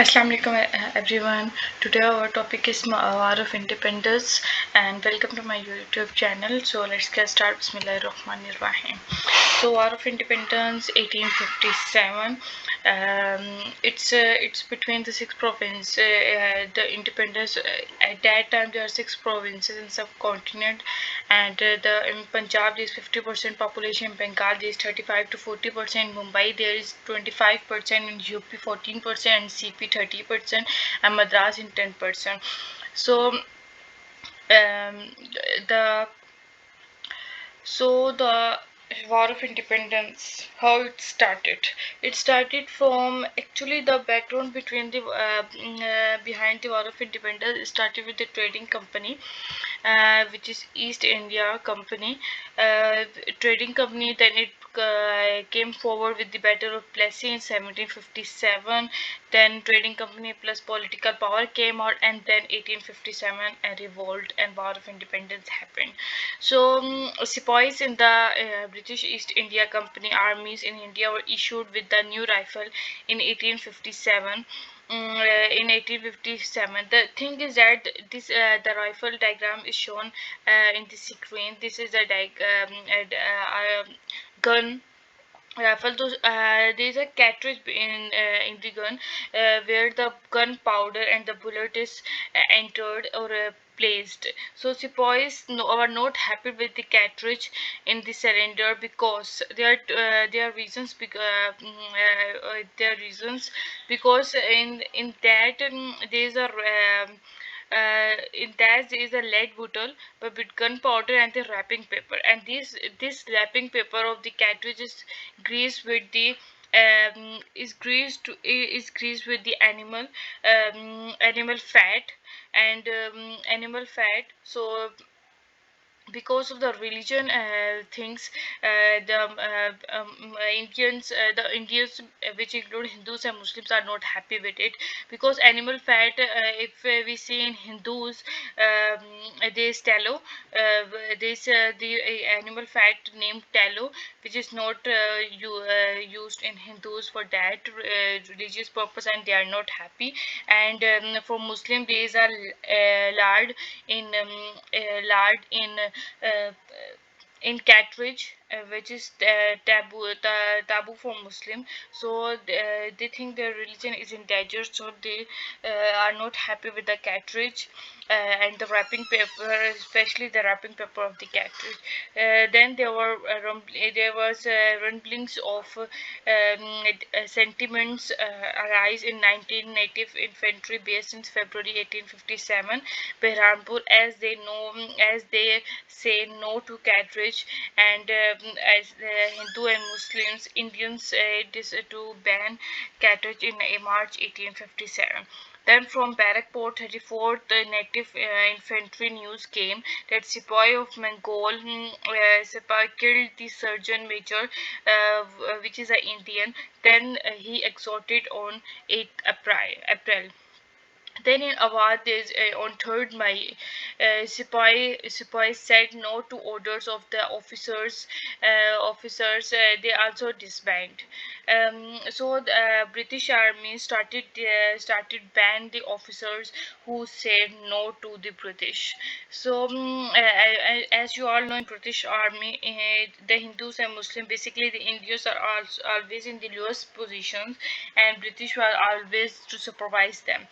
Assalamu alaikum everyone. Today our topic is War of Independence and welcome to my YouTube channel. So let's get started. Bismillahirrahmanirrahim. So War of Independence 1857. It's between the six provinces. The independence at that time there are six provinces in subcontinent, and the in Punjab there is 50% population. In Bengal there is 35 to 40%. Mumbai there is 25%. In UP 14%. And CP 30%. And Madras in 10%. So the the War of Independence, how it started. It started from actually the background between the behind the War of Independence. It started with the trading company, which is East India Company, uh, trading company. Then it came forward with the Battle of Plassey in 1757. Then trading company plus political power came out, and then 1857 a revolt and War of Independence happened. So sepoys in the British East India Company armies in India were issued with the new rifle in 1857. In 1857, the thing is that this the rifle diagram is shown in the screen. This is the gun rifle. There is a cartridge in the gun, where the gunpowder and the bullet is entered or placed. So sepoys are not happy with the cartridge in the cylinder because there are reasons. There are reasons because in that there is a in that there is a lead bottle but with gunpowder and the wrapping paper, and this wrapping paper of the cartridge is greased with the is greased with the animal fat and animal fat. So because of the religion things, the Indians, which include Hindus and Muslims, are not happy with it because animal fat, if we see in Hindus, there is tallow. This the animal fat named tallow, which is not used in Hindus for that religious purpose, and they are not happy. And for Muslim, there is a lard lard uh, in cartridge, which is taboo for Muslim. So they think their religion is in danger, so they are not happy with the cartridge and the wrapping paper, especially the wrapping paper of the cartridge. Then there was rumblings of sentiments arise in 19 native infantry base since February 1857 Behranpur, as they say no to cartridge, and as Hindu and Muslims, Indians said this to ban cartridge in March 1857. Then from Barakpur 34th, the native infantry news came that Sepoy of Mongol Sepoy killed the sergeant major, which is an Indian. Then he executed on 8th April. Then in Awadh, there's on 3rd May, Sipai said no to orders of the officers. They also disbanded. So the British Army started ban the officers who said no to the British. So as you all know, in British Army, the Hindus and Muslims, basically the Indians, are also always in the lowest positions, and British were always to supervise them.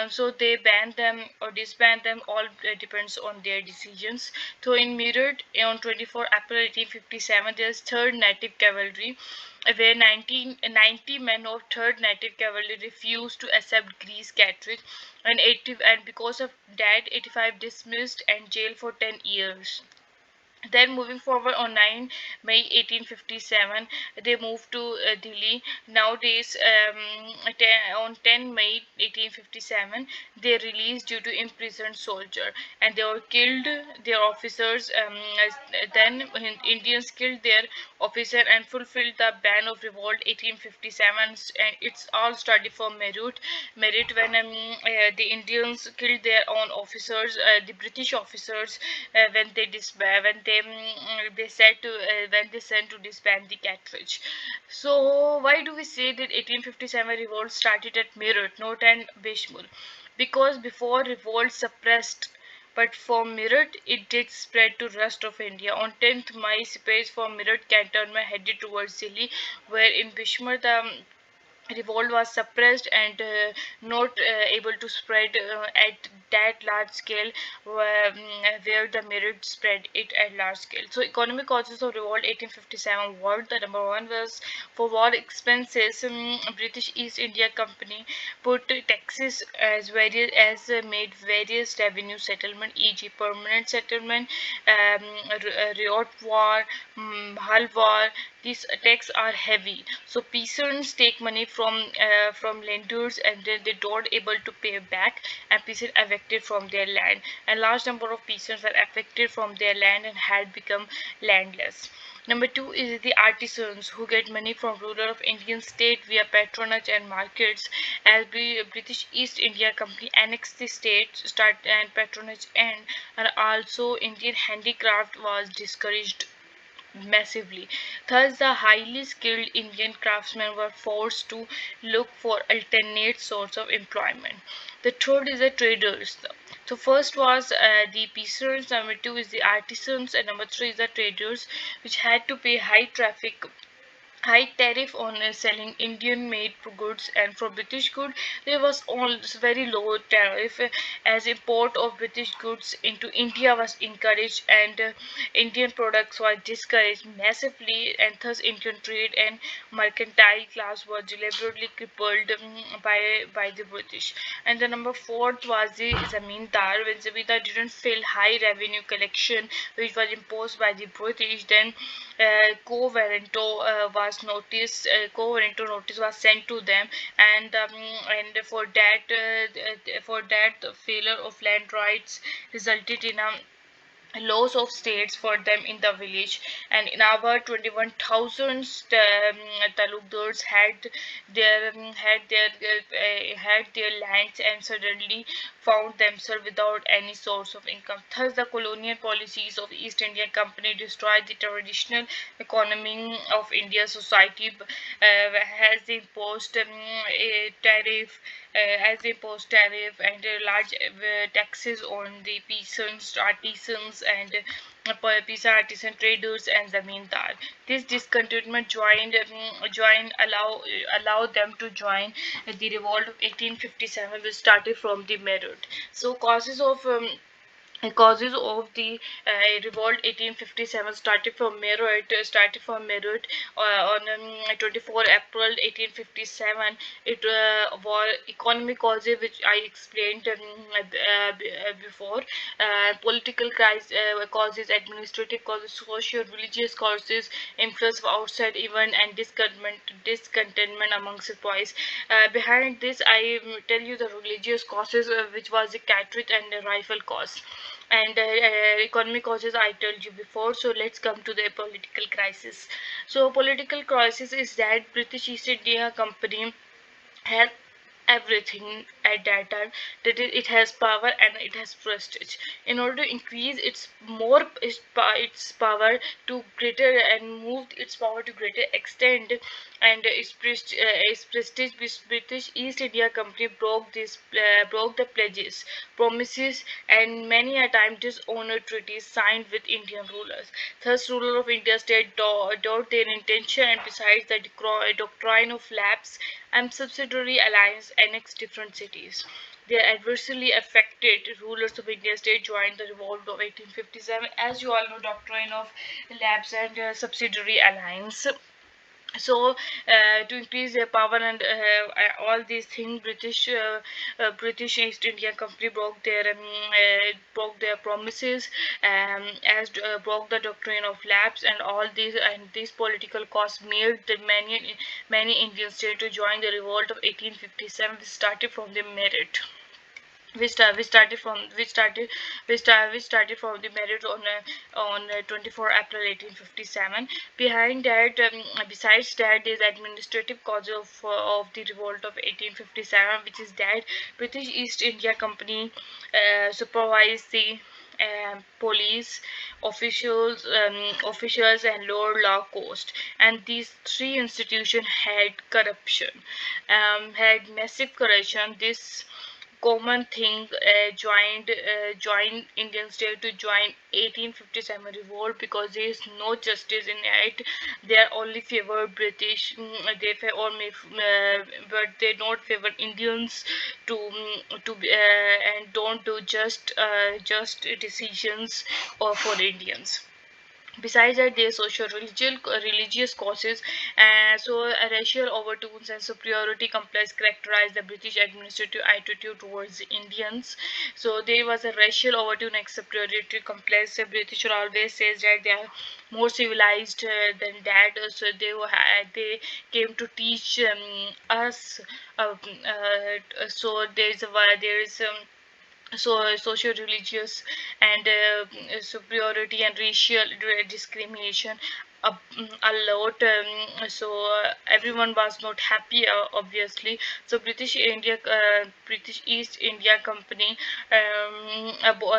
So they ban them or disband them, all depends on their decisions. So in Mirror on 24 April 1857, there's 3rd Native Cavalry, where 90 men of 3rd Native Cavalry refused to accept grease cartridge, and 80, and because of that 85 dismissed and jailed for 10 years. Then moving forward on 9 May 1857, they moved to Delhi. Nowadays, on 10 May 1857, they released due to imprisoned soldier, and they were killed their officers. Then Indians killed their officer and fulfilled the ban of revolt 1857, and it's all started from Merit when the Indians killed their own officers, the British officers, when they they said to when they sent to disband the cartridge. So why do we say that 1857 revolt started at Meerut, not at Bishmul? Because before revolt suppressed, but from Meerut it did spread to rest of India. On 10th May, siparis from Meerut cantonment headed towards Delhi, where in Bishmar the revolt was suppressed and not able to spread at that large scale where the merit spread it at large scale. So economic causes of revolt 1857 were: the number one was for war expenses. British East India Company put taxes as various as made various revenue settlement, e.g. permanent settlement, Revolt War, Bhal War. These attacks are heavy, so peasants take money from lenders and then they don't able to pay back, and peasants evicted from their land, and large number of peasants were evicted from their land and had become landless. Number two is the artisans who get money from ruler of Indian state via patronage and markets. As the British East India Company annexed the state, start and patronage and also Indian handicraft was discouraged massively. Thus, the highly skilled Indian craftsmen were forced to look for alternate sources of employment. The third is the traders. So first was the peasants, number two is the artisans, and number three is the traders, which had to pay high tariff on selling Indian made goods, and for British goods there was all very low tariff as import of British goods into India was encouraged, and Indian products were discouraged massively, and thus Indian trade and mercantile class were deliberately crippled by the British. And the number fourth was the zamindar. When zamindar didn't feel high revenue collection which was imposed by the British, then co-warranto notice was sent to them, and for that the failure of land rights resulted in a loss of states for them in the village, and in our 21,000 talukdars had their lands and suddenly found themselves without any source of income. Thus the colonial policies of East India Company destroyed the traditional economy of India society, has imposed a tariff and large taxes on the peasants, artisans, and peasant artisan traders and zamindar. This discontentment allow them to join the revolt of 1857, which started from the Meerut. So causes of the revolt 1857 started from Meerut on 24 April 1857. It was economic causes which I explained before, political crisis causes, administrative causes, social religious causes, influence of outside event, and discontentment amongst the boys. Behind this I tell you the religious causes, which was the cartridge and the rifle cause, and economic causes I told you before. So let's come to the political crisis. So political crisis is that British East India Company had everything at that time, that it has power and it has prestige. In order to increase its power to greater and move its power to greater extent, and its prestige, British East India Company broke the pledges, promises, and many a time dishonored treaties signed with Indian rulers. Thus ruler of India state doubt their intention, and besides the doctrine of lapse and subsidiary alliance annexed different cities. They adversely affected rulers of India state joined the revolt of 1857. As you all know, doctrine of lapse and subsidiary alliance. So to increase their power and all these things, British East India Company broke their promises, broke the doctrine of lapse, and all these, and these political costs made the many Indian states to join the revolt of 1857, which started from the merit. We started from the marriage on 24 April 1857. Behind that, besides that, is administrative cause of the revolt of 1857, which is that British East India Company supervised the police officials and lower law cost. And these three institutions had corruption, had massive corruption. This common thing joined Indian state to join 1857 revolt because there is no justice in it. They are only favor British, but they don't favor Indians and don't do just decisions for Indians. Besides that, there are social religious causes, and racial overtones and superiority complex characterize the British administrative attitude towards the Indians. So there was a racial overtone and superiority complex. The British always says that they are more civilized than that. So they came to teach us. So there is socio-religious and superiority and racial discrimination a lot. Everyone was not happy, obviously. So British East India Company abolish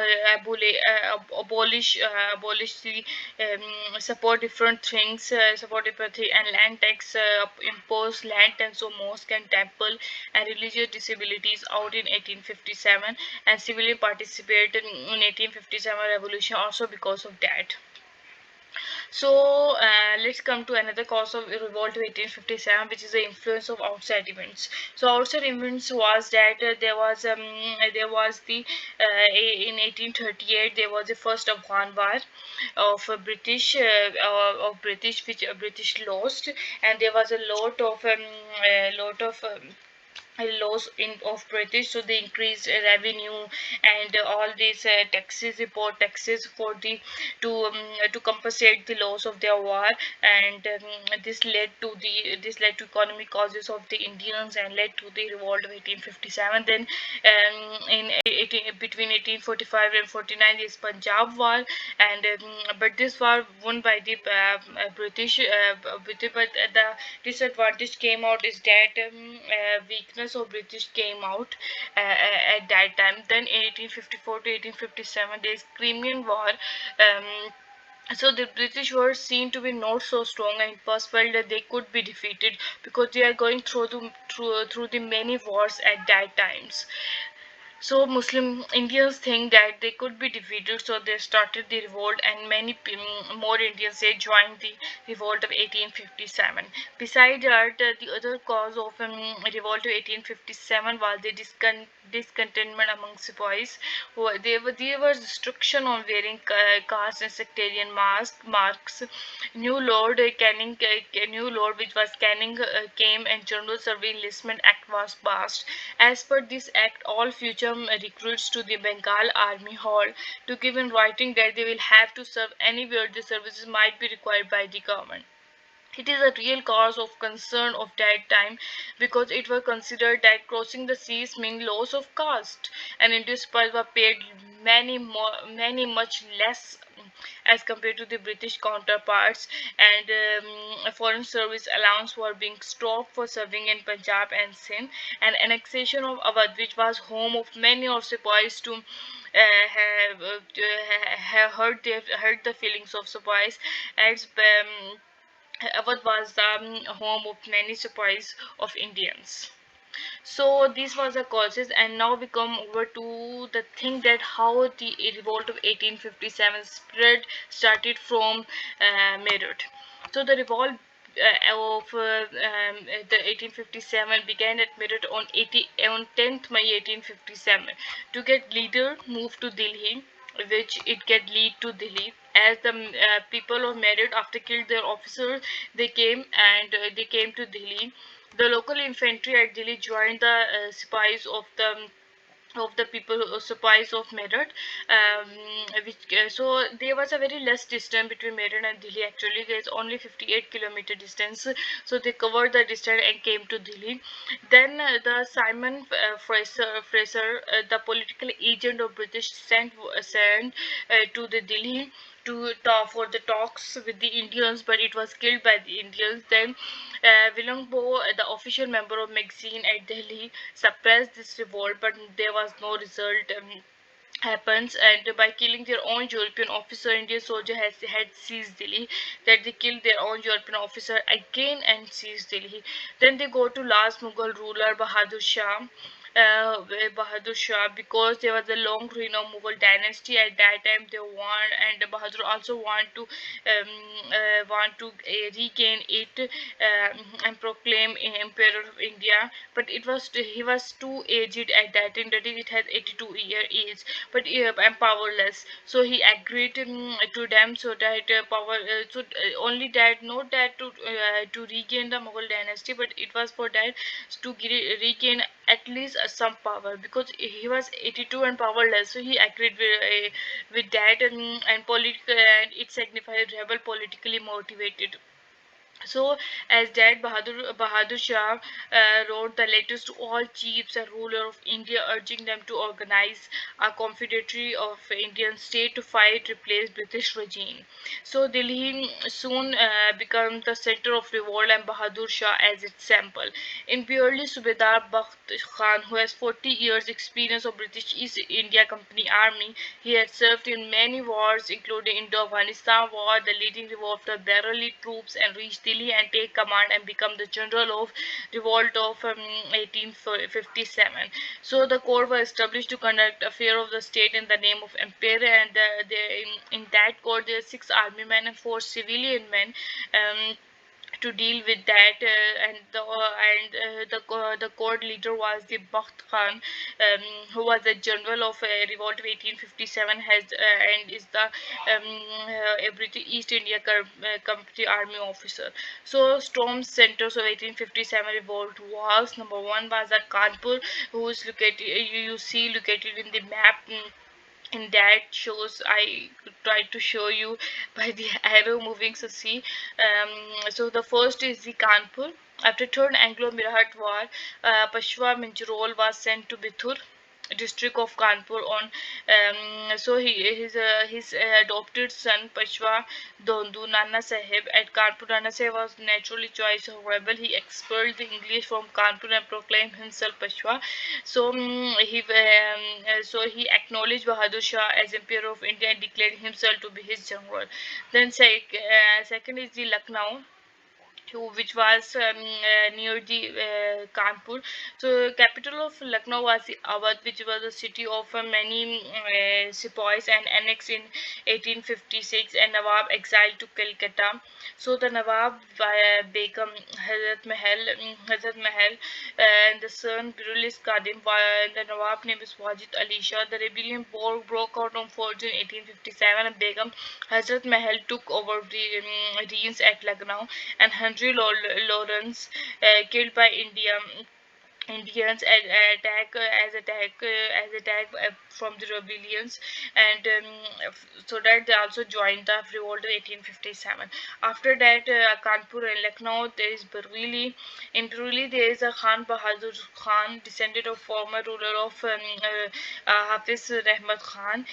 the support different thing, and land tax, impose land tax on mosque and temple, and religious disabilities out in 1857, and civilian participated in 1857 revolution also because of that. So let's come to another cause of revolt of 1857, which is the influence of outside events. So outside events was that there was the in 1838 there was the first Afghan war of British, which British lost, and there was a lot of laws of British, so they increased revenue and all these taxes, import taxes for the to compensate the loss of their war, and this led to economic causes of the Indians and led to the revolt of 1857. Then between 1845 and 49 is Punjab War, and but this war won by the British, but the disadvantage came out is that weakness of British came out at that time. Then in 1854 to 1857 there is Crimean War. The British were seen to be not so strong, and it was felt that they could be defeated because they are going through the many wars at that times. So Muslim Indians think that they could be defeated, so they started the revolt, and more Indians they joined the revolt of 1857. Besides that, the other cause of revolt of 1857 was the discontentment among sepoys. There was restriction on wearing caste and sectarian marks. New lord which was Canning came, and General Survey Enlistment Act was passed. As per this act, all future recruits to the Bengal Army Hall to give in writing that they will have to serve anywhere the services might be required by the government. It is a real cause of concern of that time because it was considered that crossing the seas meant loss of caste, and Indian spies were paid many much less as compared to the British counterparts, and foreign service allowance were being stopped for serving in Punjab and Sindh, and annexation of Awadh, which was home of many of sepoys, to have hurt the feelings of sepoys, as Awadh was the home of many sepoys of Indians. So this was the causes, and now we come over to the thing that how the revolt of 1857 spread started from Meerut. So the revolt of the 1857 began at Meerut on 10th May 1857. To get leader moved to Delhi, which it get lead to Delhi, as the people of Meerut after killed their officers, they came to Delhi. The local infantry at Delhi joined the people supplies of Meerut, so there was a very less distance between Meerut and Delhi. Actually, there is only 58-kilometer distance, so they covered the distance and came to Delhi. Then the Simon Fraser, the political agent of British, sent to the Delhi to talk for the talks with the Indians, but it was killed by the Indians. Then Willoughby, the official member of magazine at Delhi, suppressed this revolt, but there was no result. happens, and by killing their own European officer, Indian soldier had seized Delhi. That they killed their own European officer again and seized Delhi. Then they go to last Mughal ruler Bahadur Shah. Bahadur Shah, because there was a long reign of Mughal dynasty at that time. They want, and Bahadur also want to regain it, and proclaim emperor of India. But he was too aged at that time. That is, it has 82-year age, but I'm powerless. So he agreed to them, so that only that, not that to regain the Mughal dynasty, but it was for that, to regain at least some power, because he was 82 and powerless. So he agreed with that, and political, and it signified rebel, politically motivated. So, as that Bahadur Shah wrote the letters to all chiefs and ruler of India, urging them to organize a confederation of Indian state to fight replace British regime. So Delhi soon became the center of revolt, and Bahadur Shah as its sample. In purely Subedar Bakht Khan, who has 40 years experience of British East India Company army, he had served in many wars, including Indo-Afghanistan War, the leading revolt of the Barely troops, and reached Delhi and take command and become the general of revolt of 1857. So the court was established to conduct affair of the state in the name of emperor, and in that court there are six army men and four civilian men. To deal with that, the court leader was the Bakht Khan, who was the general of revolt of 1857, has and is the British East India Company army officer. So storm centers of 1857 revolt was: number one was at Kanpur, who is located, you see located in the map. In that shows, I tried to show you by the arrow moving, so see. So the first is the Kanpur. After third Anglo-Marathas war, Pashwa Minjarol was sent to Bithur district of Kanpur on. So his adopted son Pashwa Dondu Nana Sahib at Kanpur. Nana Sahib was naturally choice of rebel. He expelled the English from Kanpur and proclaimed himself Pashwa. So he acknowledged Bahadur Shah as emperor of India and declared himself to be his general. Then second is the Lucknow, which was near the Kanpur. So capital of Lucknow was the Awadh, which was a city of many sepoys, and annexed in 1856, and Nawab exiled to Calcutta. So the Nawab Begum Hazrat Mahal, and the son Birulis Kadim, the Nawab name is Wajid Ali Shah. The rebellion broke out on 14 1857, and Begum Hazrat Mahal took over the reigns at Lucknow, and Henry Lawrence, killed by Indians at attack from the rebellions, and so that they also joined the revolt of 1857. After that, Kanpur and Lucknow, there is Bareilly. In Bareilly, there is a Khan Bahadur Khan, descendant of former ruler of Hafiz Rahmat Khan,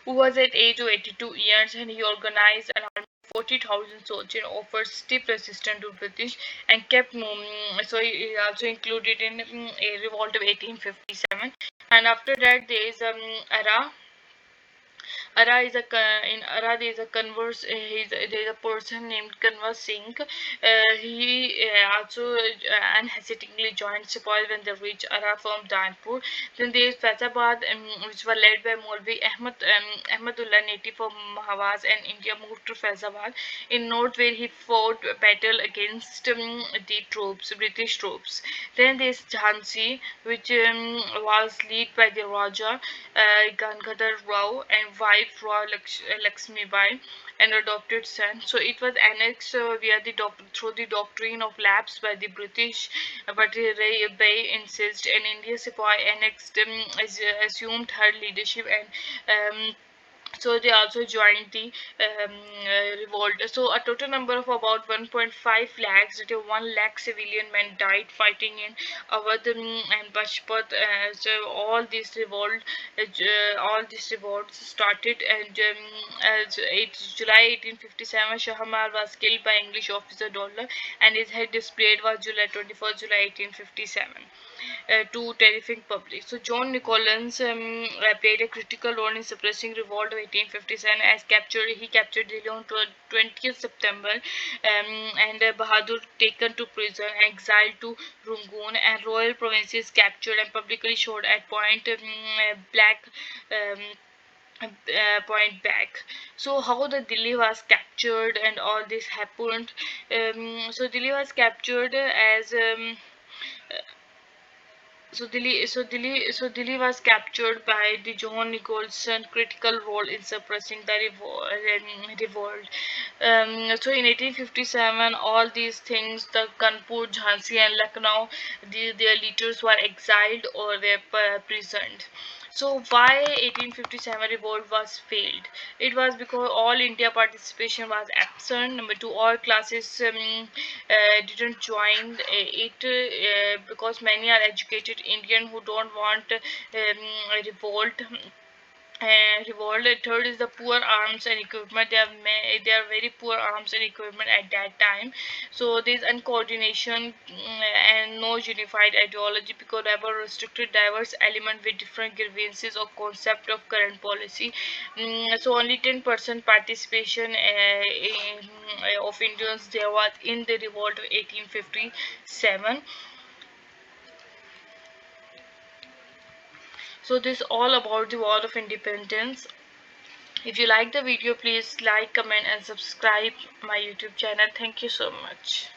who was at age of 82 years, and he organized an army of 40,000 soldiers, offered stiff resistance to British, and kept moving. So he also included in a revolt of 1857. And after that, there is Ara. Ara is in Ara there is a converse. There is a person named Kanwa Singh. He also unhesitatingly joined Sepoy when they reached Ara from Danpur. Then there is Faizabad, which were led by Maulvi Ahmadullah, native of Mahawaz, and India moved to Faizabad in north, where he fought battle against the troops, British troops. Then there is Jhansi, which was led by the Raja Gangadhar Rao and wife Lakshmi Bai, and adopted son. So it was annexed through the doctrine of lapse by the British, but Ray Bay insist, and India Sepoy annexed assumed her leadership, and So they also joined the revolt. So a total number of about 1.5 lakhs, that is 1 lakh civilian men died fighting in Awadh and Pashpat. So all these revolts started, and as 8 July 1857, Shahmal was killed by English officer Dollar, and his head displayed was July 21st, July 1857, to terrifying public. So John Nicolens played a critical role in suppressing revolt of 1857. As captured, he captured Delhi on 20th September, and Bahadur taken to prison, exiled to Rangoon, and royal provinces captured and publicly shot at Black. Um, Point back. So how the Delhi was captured and all this happened. So Delhi was captured as Delhi was captured by the John Nicholson critical role in suppressing the revolt. So in 1857, all these things, the Kanpur, Jhansi, and Lucknow, their leaders were exiled or were prisoned. So why 1857 revolt was failed? It was because all India participation was absent. Number two, all classes didn't join it, because many are educated Indian who don't want revolt. Revolt. Third is the poor arms and equipment. They are very poor arms and equipment at that time. So there is uncoordination, and no unified ideology, because they were restricted diverse element with different grievances or concept of current policy. So only 10% participation of Indians there was in the revolt of 1857. So this is all about the war of independence. If you like the video, please like, comment, and subscribe my YouTube channel. Thank you so much.